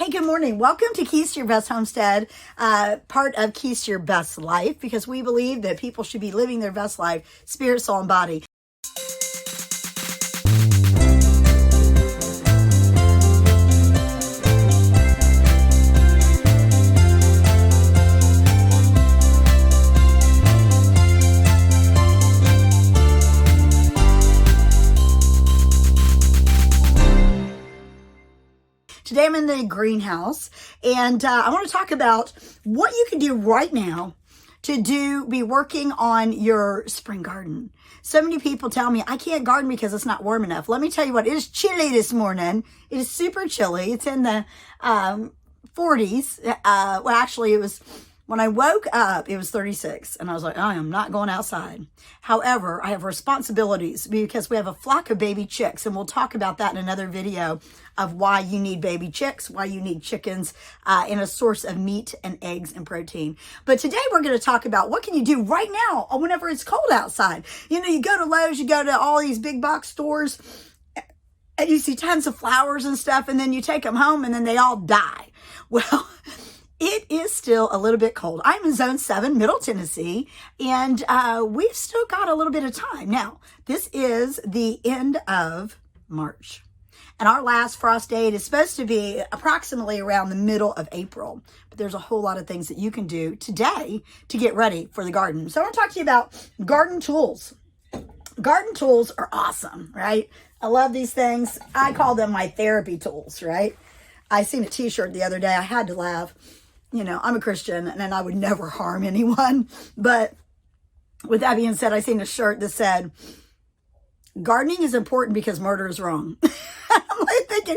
Hey, good morning. Welcome to Keys to Your Best Homestead, part of Keys to Your Best Life, because we believe that people should be living their best life, spirit, soul, and body. Today I'm in the greenhouse, and I want to talk about what you can do right now to be working on your spring garden. So many people tell me I can't garden because it's not warm enough. Let me tell you what, it is chilly this morning. It is super chilly. It's in the 40s. Well, actually, it was when I woke up, it was 36, and I was like, I am not going outside. However, I have responsibilities because we have a flock of baby chicks, and we'll talk about that in another video of why you need baby chicks, why you need chickens, and a source of meat and eggs and protein. But today we're going to talk about what can you do right now whenever it's cold outside. You know, you go to Lowe's, you go to all these big box stores, and you see tons of flowers and stuff, and then you take them home, and then they all die. Well, it is still a little bit cold. I'm in Zone 7, Middle Tennessee, and we've still got a little bit of time. Now, this is the end of March, and our last frost date is supposed to be approximately around the middle of April. But there's a whole lot of things that you can do today to get ready for the garden. So I want to talk to you about garden tools. Garden tools are awesome, right? I love these things. I call them my therapy tools, right? I seen a t-shirt the other day. I had to laugh. You know, I'm a Christian and I would never harm anyone. But with that being said, I seen a shirt that said, gardening is important because murder is wrong. I'm like thinking,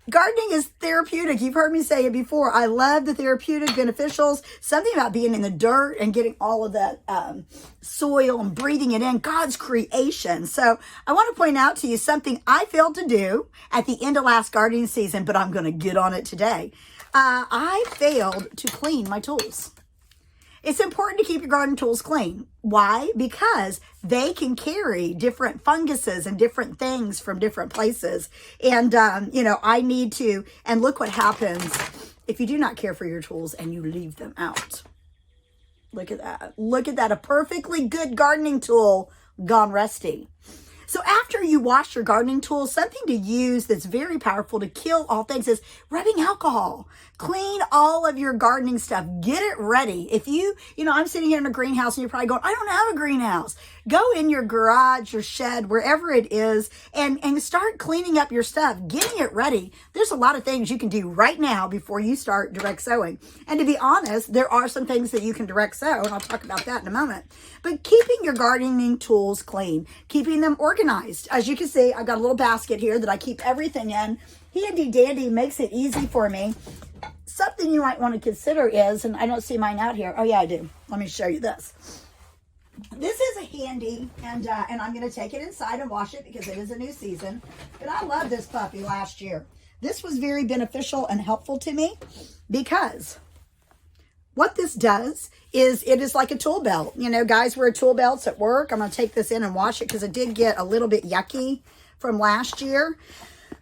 gardening is therapeutic. You've heard me say it before. I love the therapeutic beneficials. Something about being in the dirt and getting all of that soil and breathing it in, God's creation. So I want to point out to you something I failed to do at the end of last gardening season, but I'm going to get on it today. I failed to clean my tools. It's important to keep your garden tools clean. Why? Because they can carry different funguses and different things from different places. And, you know, I need to, and look what happens if you do not care for your tools and you leave them out. Look at that. Look at that. A perfectly good gardening tool gone rusty. So after you wash your gardening tools, something to use that's very powerful to kill all things is rubbing alcohol. Clean all of your gardening stuff. Get it ready. If you know, I'm sitting here in a greenhouse and you're probably going, I don't have a greenhouse. Go in your garage, your shed, wherever it is, and start cleaning up your stuff, getting it ready. There's a lot of things you can do right now before you start direct sowing. And to be honest, there are some things that you can direct sow, and I'll talk about that in a moment. But keeping your gardening tools clean, keeping them organized. As you can see, I've got a little basket here that I keep everything in. Handy dandy, makes it easy for me. Something you might want to consider is, and I don't see mine out here. Oh yeah, I do. Let me show you this. This is a handy, and I'm going to take it inside and wash it because it is a new season. But I love this puppy last year. This was very beneficial and helpful to me because what this does is it is like a tool belt. You know, guys wear tool belts at work. I'm going to take this in and wash it because it did get a little bit yucky from last year.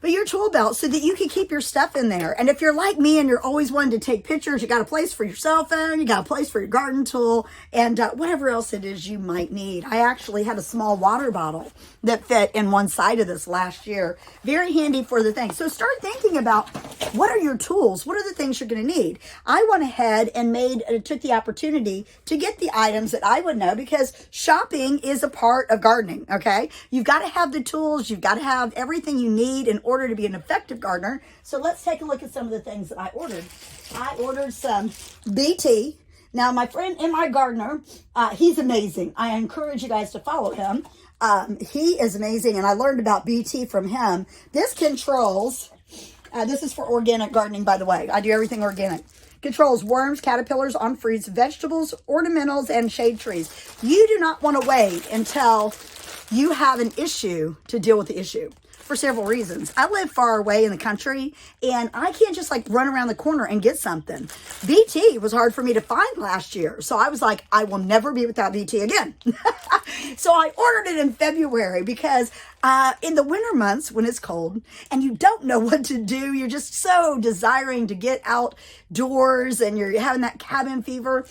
But your tool belt so that you can keep your stuff in there. And if you're like me and you're always wanting to take pictures, you got a place for your cell phone, you got a place for your garden tool, and whatever else it is you might need. I actually had a small water bottle that fit in one side of this last year. Very handy for the thing. So start thinking about what are your tools? What are the things you're going to need? I went ahead and took the opportunity to get the items that I would know because shopping is a part of gardening, okay? You've got to have the tools. You've got to have everything you need in order to be an effective gardener. So let's take a look at some of the things that I ordered. I ordered some BT. Now, my friend and my gardener, he's amazing. I encourage you guys to follow him. He is amazing, and I learned about BT from him. This controls, this is for organic gardening, by the way. I do everything organic. Controls worms, caterpillars, on fruits, vegetables, ornamentals, and shade trees. You do not want to wait until you have an issue to deal with the issue. for several reasons. I live far away in the country, and I can't just like run around the corner and get something. BT was hard for me to find last year. So I was like, I will never be without BT again. So I ordered it in February because in the winter months when it's cold and you don't know what to do, you're just so desiring to get outdoors and you're having that cabin fever.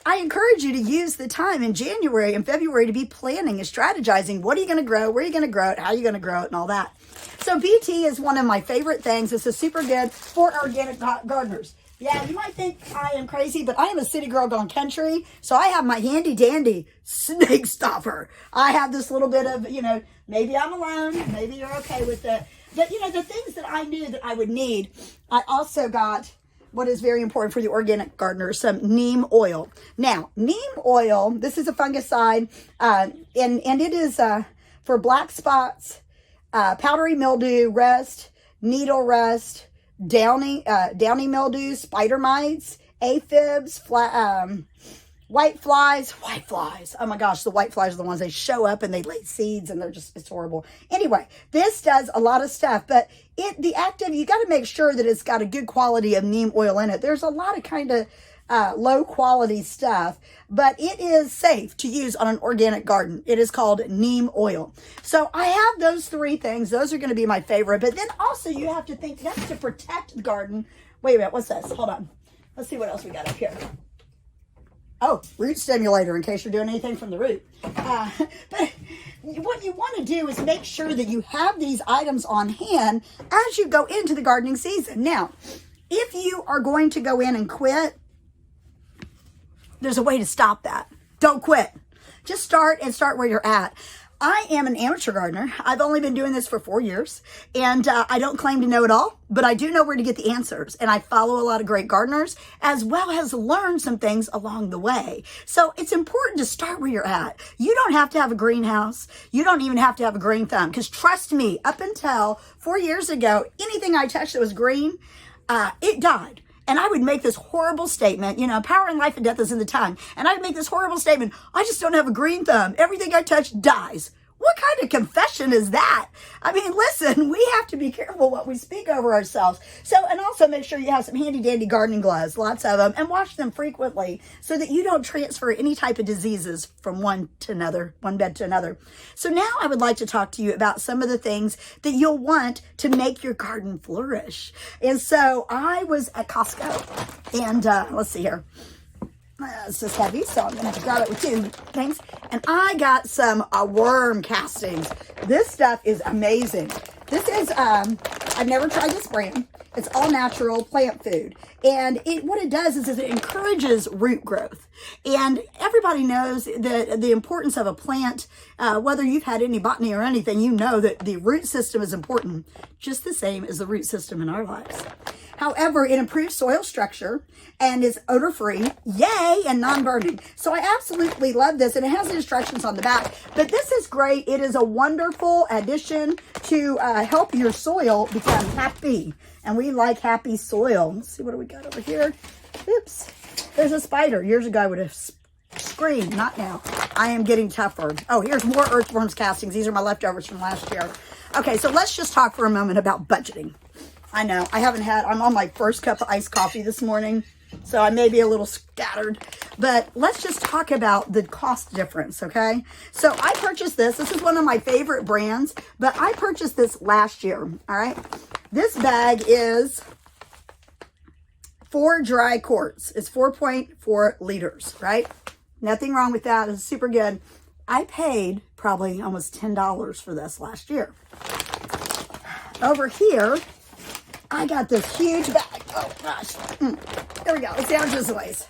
I encourage you to use the time in January and February to be planning and strategizing. What are you going to grow? Where are you going to grow it? How are you going to grow it? And all that. So BT is one of my favorite things. This is super good for organic gardeners. Yeah, you might think I am crazy, but I am a city girl going country. So I have my handy dandy snake stopper. I have this little bit of, maybe I'm alone. Maybe you're okay with it. But, the things that I knew that I would need, I also got what is very important for the organic gardener, some neem oil. Now, neem oil, this is a fungicide, and it is for black spots, powdery mildew, rust, needle rust, downy mildew, spider mites, aphids, white flies. Oh my gosh, the white flies are the ones, they show up and they lay seeds and it's horrible. Anyway, this does a lot of stuff, but the active, you got to make sure that it's got a good quality of neem oil in it. There's a lot of kind of low quality stuff, but it is safe to use on an organic garden. It is called neem oil. So I have those three things. Those are going to be my favorite, but then also you have to think, you have to protect the garden. Wait a minute, what's this? Hold on. Let's see what else we got up here. Oh, root stimulator in case you're doing anything from the root. But what you want to do is make sure that you have these items on hand as you go into the gardening season. Now, if you are going to go in and quit, there's a way to stop that. Don't quit. Just start where you're at. I am an amateur gardener. I've only been doing this for 4 years, and I don't claim to know it all, but I do know where to get the answers. And I follow a lot of great gardeners, as well as learn some things along the way. So it's important to start where you're at. You don't have to have a greenhouse. You don't even have to have a green thumb, because trust me, up until 4 years ago, anything I touched that was green, it died. And I would make this horrible statement, power and life and death is in the tongue. And I'd make this horrible statement, I just don't have a green thumb. Everything I touch dies. What kind of confession is that? I mean, listen, we have to be careful what we speak over ourselves. So, and also make sure you have some handy dandy gardening gloves, lots of them, and wash them frequently so that you don't transfer any type of diseases from one bed to another. So now I would like to talk to you about some of the things that you'll want to make your garden flourish. And so I was at Costco, and let's see here. It's just heavy, so I'm going to have to grab it with two things. And I got some worm castings. This stuff is amazing. This is, I've never tried this brand. It's all natural plant food. And what it does is it encourages root growth. And everybody knows the importance of a plant, whether you've had any botany or anything, you know that the root system is important, just the same as the root system in our lives. However, it improves soil structure and is odor-free, yay, and non-burning. So I absolutely love this, and it has the instructions on the back. But this is great. It is a wonderful addition to help your soil become happy. And we like happy soil. Let's see, what do we got over here? Oops, there's a spider. Years ago, I would have screamed. Not now. I am getting tougher. Oh, here's more earthworms castings. These are my leftovers from last year. Okay, so let's just talk for a moment about budgeting. I know, I'm on my first cup of iced coffee this morning, so I may be a little scattered, but let's just talk about the cost difference, okay? So I purchased this. This is one of my favorite brands, but I purchased this last year, all right? This bag is 4 dry quarts. It's 4.4 liters, right? Nothing wrong with that. It's super good. I paid probably almost $10 for this last year. Over here, I got this huge bag. Oh, gosh. There we go. Let's see how much this weighs.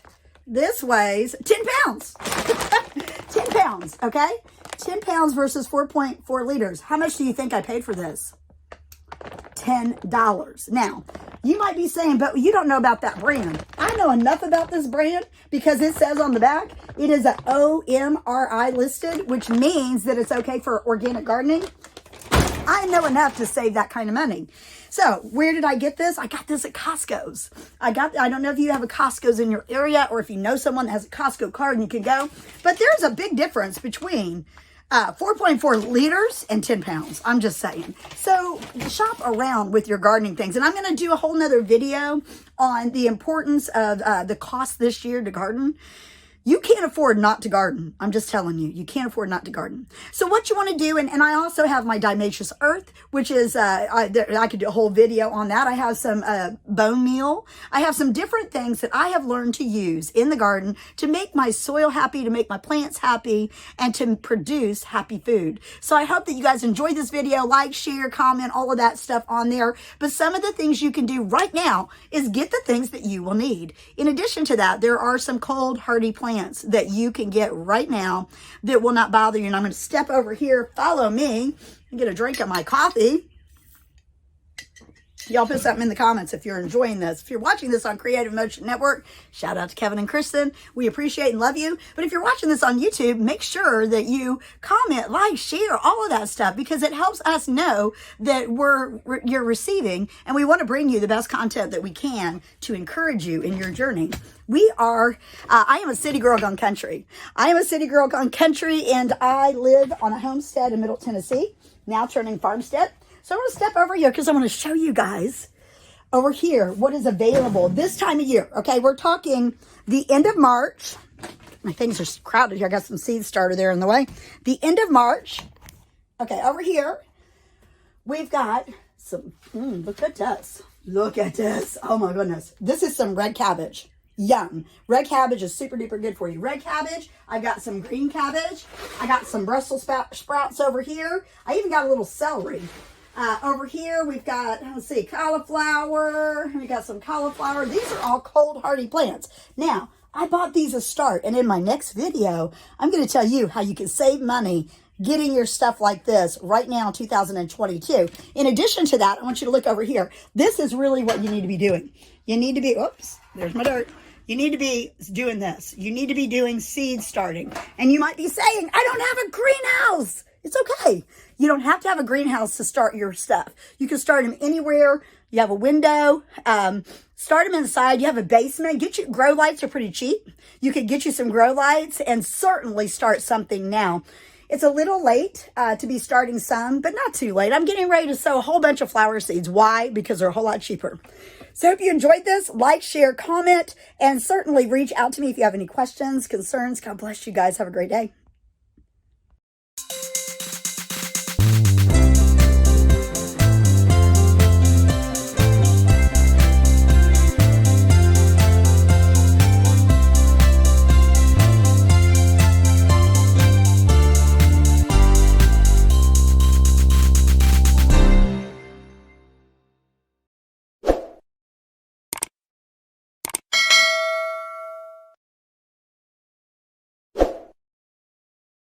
This weighs 10 pounds. 10 pounds, okay? 10 pounds versus 4.4 liters. How much do you think I paid for this? $10. Now, you might be saying, but you don't know about that brand. I know enough about this brand because it says on the back, it is a OMRI listed, which means that it's okay for organic gardening. I know enough to save that kind of money. So where did I get this? I got this at Costco's. I don't know if you have a Costco's in your area or if you know someone that has a Costco card and you can go, but there's a big difference between 4.4 liters and 10 pounds. I'm just saying. So shop around with your gardening things. And I'm going to do a whole nother video on the importance of the cost this year to garden. You can't afford not to garden. I'm just telling you, you can't afford not to garden. So what you want to do, and I also have my diatomaceous earth, which is, I could do a whole video on that. I have some bone meal. I have some different things that I have learned to use in the garden to make my soil happy, to make my plants happy, and to produce happy food. So I hope that you guys enjoyed this video. Like, share, comment, all of that stuff on there. But some of the things you can do right now is get the things that you will need. In addition to that, there are some cold, hardy plants that you can get right now that will not bother you. And I'm going to step over here, follow me, and get a drink of my coffee. Y'all put something in the comments if you're enjoying this. If you're watching this on Creative Motion Network, shout out to Kevin and Kristen. We appreciate and love you. But if you're watching this on YouTube, make sure that you comment, like, share, all of that stuff, because it helps us know that you're receiving, and we want to bring you the best content that we can to encourage you in your journey. I am a city girl gone country. I am a city girl gone country, and I live on a homestead in Middle Tennessee, now turning farmstead. So I'm going to step over here because I want to show you guys over here what is available this time of year. Okay, we're talking the end of March. My things are crowded here. I got some seed starter there in the way. The end of March. Okay, over here, we've got some, look at this. Look at this. Oh my goodness. This is some red cabbage. Yum. Red cabbage is super duper good for you. Red cabbage. I got some green cabbage. I got some Brussels sprouts over here. I even got a little celery. Over here, we've got, let's see, cauliflower. We got some cauliflower. These are all cold hardy plants. Now, I bought these a start, and in my next video, I'm going to tell you how you can save money getting your stuff like this right now in 2022. In addition to that, I want you to look over here. This is really what you need to be doing. You need to be, oops, there's my dirt. You need to be doing this. You need to be doing seed starting. And you might be saying, I don't have a greenhouse. It's okay. You don't have to have a greenhouse to start your stuff. You can start them anywhere. You have a window. Start them inside. You have a basement. Grow lights are pretty cheap. You could get you some grow lights and certainly start something now. It's a little late to be starting some, but not too late. I'm getting ready to sow a whole bunch of flower seeds. Why? Because they're a whole lot cheaper. So I hope you enjoyed this. Like, share, comment, and certainly reach out to me if you have any questions, concerns. God bless you guys. Have a great day.